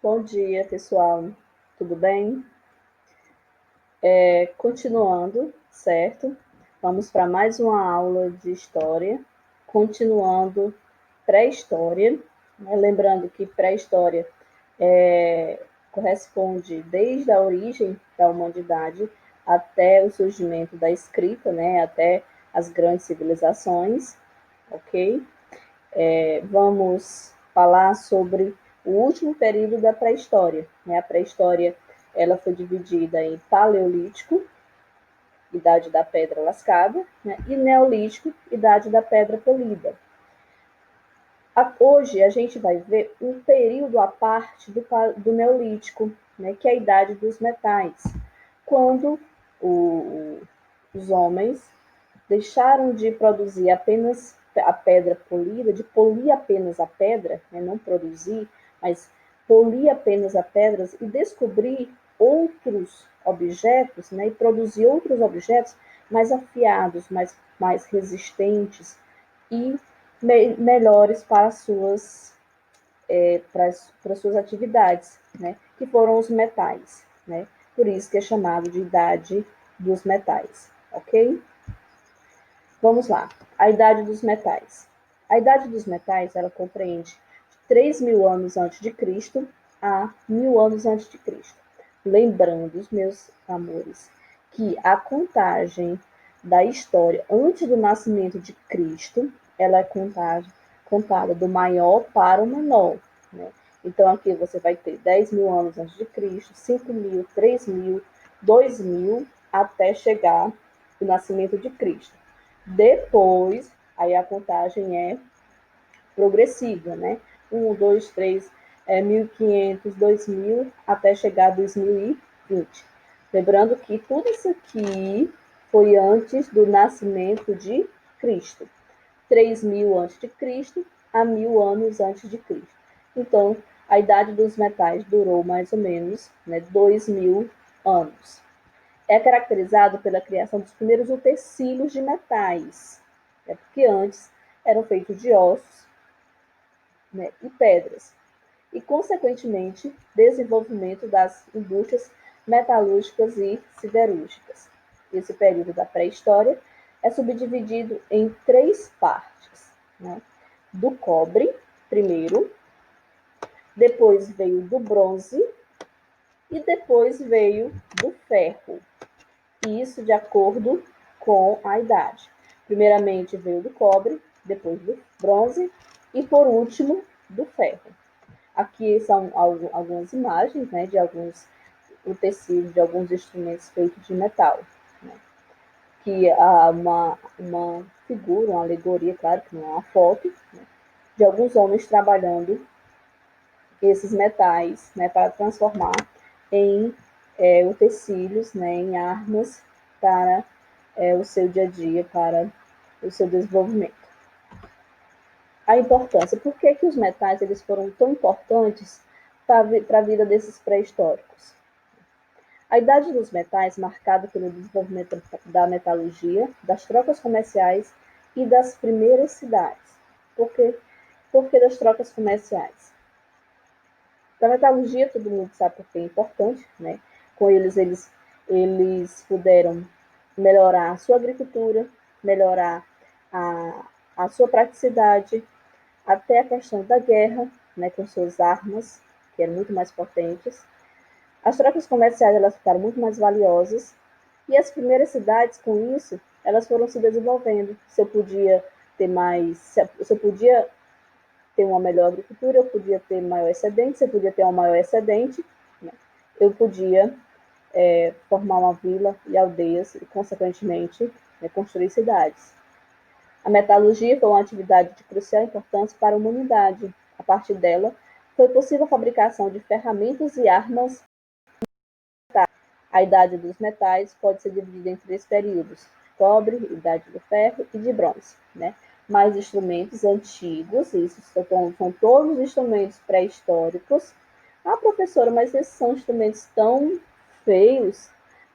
Bom dia, pessoal. Tudo bem? Continuando, certo? Vamos para mais uma aula de história, continuando pré-história, né? Lembrando que pré-história corresponde desde a origem da humanidade até o surgimento da escrita, né? Até as grandes civilizações, ok? Vamos falar sobre o último período da pré-história, né? A pré-história ela foi dividida em paleolítico, idade da pedra lascada, né? E neolítico, idade da pedra polida. Hoje a gente vai ver um período à parte do neolítico, né? Que é a idade dos metais, quando os homens deixaram de produzir apenas a pedra polida, de polir apenas a pedra, né, não produzir, mas polir apenas a pedra e descobrir outros objetos, né, e produzir outros objetos mais afiados, mais resistentes e melhores para as suas atividades, né, que foram os metais, né, por isso que é chamado de idade dos metais, ok? Vamos lá, a idade dos metais. A idade dos metais, ela compreende 3.000 anos antes de Cristo a 1.000 anos antes de Cristo. Lembrando, meus amores, que a contagem da história antes do nascimento de Cristo, ela é contada do maior para o menor, né? Então, aqui você vai ter 10.000 anos antes de Cristo, 5.000, 3.000, 2.000, até chegar o nascimento de Cristo. Depois, aí a contagem é progressiva, né? 1, 2, 3, 1.500, 2.000, até chegar a 2020. Lembrando que tudo isso aqui foi antes do nascimento de Cristo. 3.000 antes de Cristo a 1.000 anos antes de Cristo. Então, a idade dos metais durou mais ou menos, né, 2.000 anos. É caracterizado pela criação dos primeiros utensílios de metais, né, porque antes eram feitos de ossos, né, e pedras, e, consequentemente, desenvolvimento das indústrias metalúrgicas e siderúrgicas. Esse período da pré-história é subdividido em 3 partes, né? Do cobre, primeiro, depois veio do bronze e depois veio do ferro. Isso de acordo com a idade. Primeiramente veio do cobre, depois do bronze e, por último, do ferro. Aqui são algumas imagens, né, de alguns utensílios, de alguns instrumentos feitos de metal, né, que há uma figura, uma alegoria, claro que não é uma foto, né, de alguns homens trabalhando esses metais, né, para transformar em utensílios, né, em armas para o seu dia a dia, para o seu desenvolvimento. A importância. Por que os metais eles foram tão importantes para a vida desses pré-históricos? A idade dos metais, marcada pelo desenvolvimento da metalurgia, das trocas comerciais e das primeiras cidades. Por que das trocas comerciais? Da metalurgia, todo mundo sabe porque é importante, né? Com eles puderam melhorar a sua agricultura, melhorar a sua praticidade, até a questão da guerra, né, com suas armas, que eram muito mais potentes. As trocas comerciais elas ficaram muito mais valiosas, e as primeiras cidades, com isso, elas foram se desenvolvendo. Se eu podia ter uma melhor agricultura, eu podia ter maior excedente, se eu podia ter um maior excedente, né, eu podia formar uma vila e aldeias e, consequentemente, construir cidades. A metalurgia foi uma atividade de crucial importância para a humanidade. A partir dela, foi possível a fabricação de ferramentas e armas. A idade dos metais pode ser dividida em 3 períodos: cobre, idade do ferro e de bronze, né? Mais instrumentos antigos, isso são todos os instrumentos pré-históricos. Ah, professora, mas esses são instrumentos tão feios,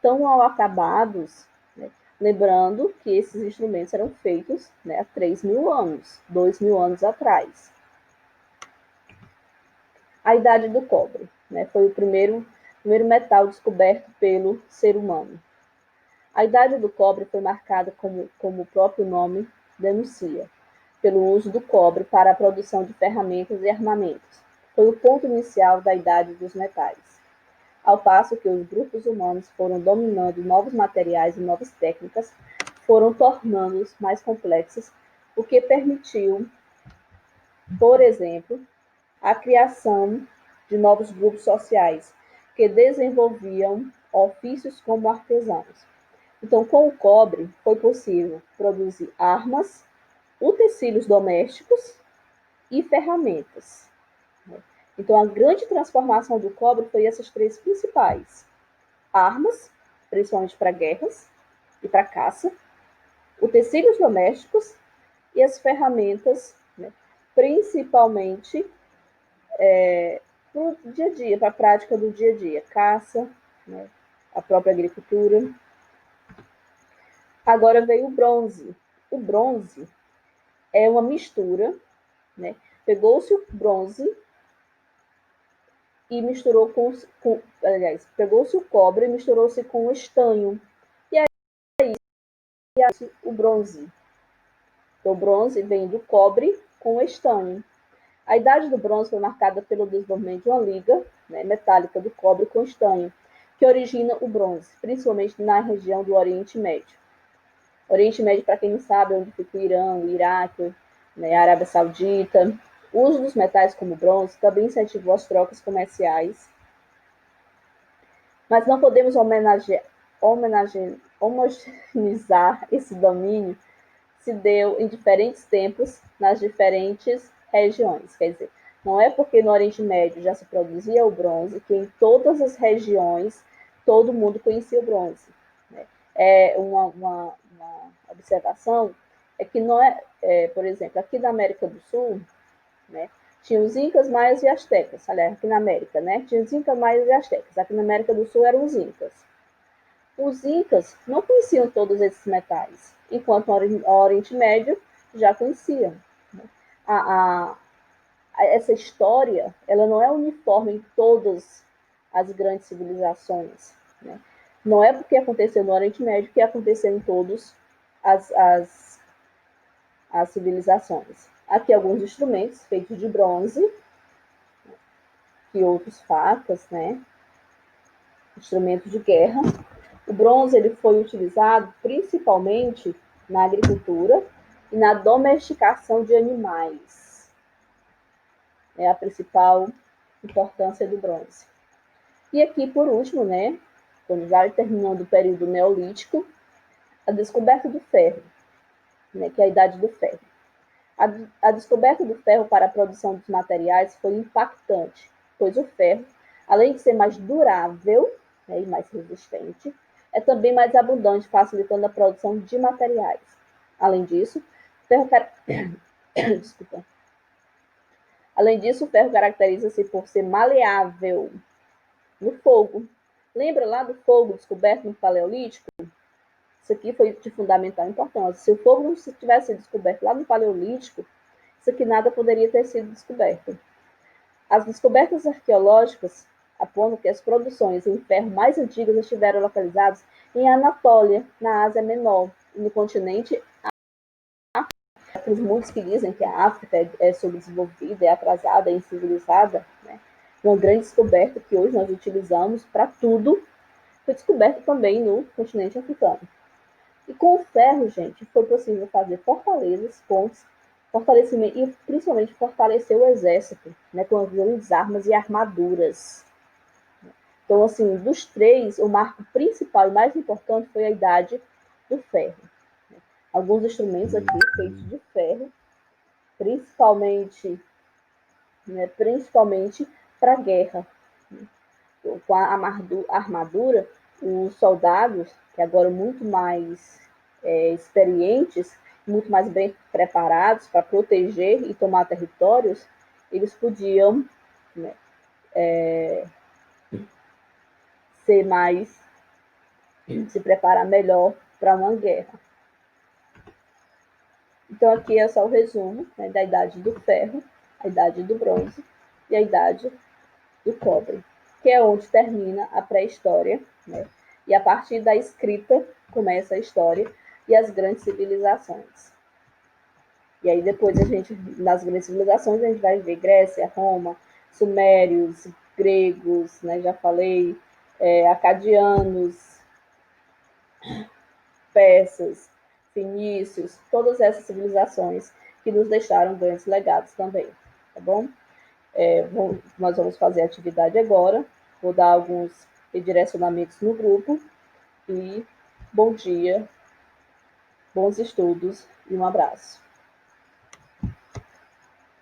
tão mal acabados, né? Lembrando que esses instrumentos eram feitos, né, há 3.000 anos, 2.000 anos atrás. A idade do cobre. né? Foi o primeiro metal descoberto pelo ser humano. A idade do cobre foi marcada, como o próprio nome denuncia, pelo uso do cobre para a produção de ferramentas e armamentos. Foi o ponto inicial da idade dos metais. Ao passo que os grupos humanos foram dominando novos materiais e novas técnicas, foram tornando-os mais complexos, o que permitiu, por exemplo, a criação de novos grupos sociais que desenvolviam ofícios como artesãos. Então, com o cobre, foi possível produzir armas, utensílios domésticos e ferramentas. Então, a grande transformação do cobre foi essas três principais: armas, principalmente para guerras e para caça, utensílios domésticos e as ferramentas, né, principalmente para o dia a dia, para a prática do dia a dia, caça, né, a própria agricultura. Agora veio o bronze. O bronze é uma mistura, né? Pegou-se o bronze e misturou aliás, pegou-se o cobre e misturou-se com o estanho. E aí o bronze. Então, o bronze vem do cobre com o estanho. A idade do bronze foi marcada pelo desenvolvimento de uma liga, né, metálica do cobre com estanho, que origina o bronze, principalmente na região do Oriente Médio. Oriente Médio, para quem não sabe, é onde fica o Irã, o Iraque, né, a Arábia Saudita. O uso dos metais como bronze também incentivou as trocas comerciais, mas não podemos homogeneizar esse domínio, se deu em diferentes tempos nas diferentes regiões. Quer dizer, não é porque no Oriente Médio já se produzia o bronze que em todas as regiões todo mundo conhecia o bronze. Né? É uma observação é que não por exemplo, aqui na América do Sul, né, tinha os incas, maias e astecas. Aliás, aqui na América, né, tinha os incas, maias e astecas. Aqui na América do Sul eram os incas. Os incas não conheciam todos esses metais, enquanto o Oriente Médio já conheciam. A, essa história ela não é uniforme em todas as grandes civilizações. Né? Não é porque aconteceu no Oriente Médio que aconteceu em todas as civilizações. Aqui alguns instrumentos feitos de bronze e outros facas, né? Instrumentos de guerra. O bronze ele foi utilizado principalmente na agricultura e na domesticação de animais. É a principal importância do bronze. E aqui, por último, né, quando vai terminando o período neolítico, a descoberta do ferro, né, que é a idade do ferro. A descoberta do ferro para a produção dos materiais foi impactante, pois o ferro, além de ser mais durável, né, e mais resistente, é também mais abundante, facilitando a produção de materiais. Além disso, o ferro Desculpa. Além disso, o ferro caracteriza-se por ser maleável no fogo. Lembra lá do fogo descoberto no Paleolítico? Isso aqui foi de fundamental importância. Se o fogo não tivesse sido descoberto lá no Paleolítico, isso aqui nada poderia ter sido descoberto. As descobertas arqueológicas apontam que as produções em ferro mais antigas estiveram localizadas em Anatólia, na Ásia Menor, e no continente África. Os muitos que dizem que a África é subdesenvolvida, é atrasada, é incivilizada, né? Uma grande descoberta que hoje nós utilizamos para tudo foi descoberta também no continente africano. E com o ferro, gente, foi possível fazer fortalezas, pontes, fortalecimento e principalmente fortalecer o exército, né, com as grandes armas e armaduras. Então, assim, dos três, o marco principal e mais importante foi a idade do ferro. Alguns instrumentos aqui feitos de ferro, principalmente para a guerra. Com a armadura, os soldados, que agora muito mais experientes, muito mais bem preparados para proteger e tomar territórios, eles podiam, né, ser mais, se preparar melhor para uma guerra. Então aqui é só o resumo, né, da idade do ferro, a idade do bronze e a idade do cobre. que é onde termina a pré-história, né? E a partir da escrita começa a história e as grandes civilizações. E aí depois a gente, nas grandes civilizações, a gente vai ver Grécia, Roma, sumérios, gregos, né, já falei, acadianos, persas, fenícios, todas essas civilizações que nos deixaram grandes legados também, tá bom? Nós vamos fazer a atividade agora, vou dar alguns redirecionamentos no grupo e bom dia, bons estudos e um abraço.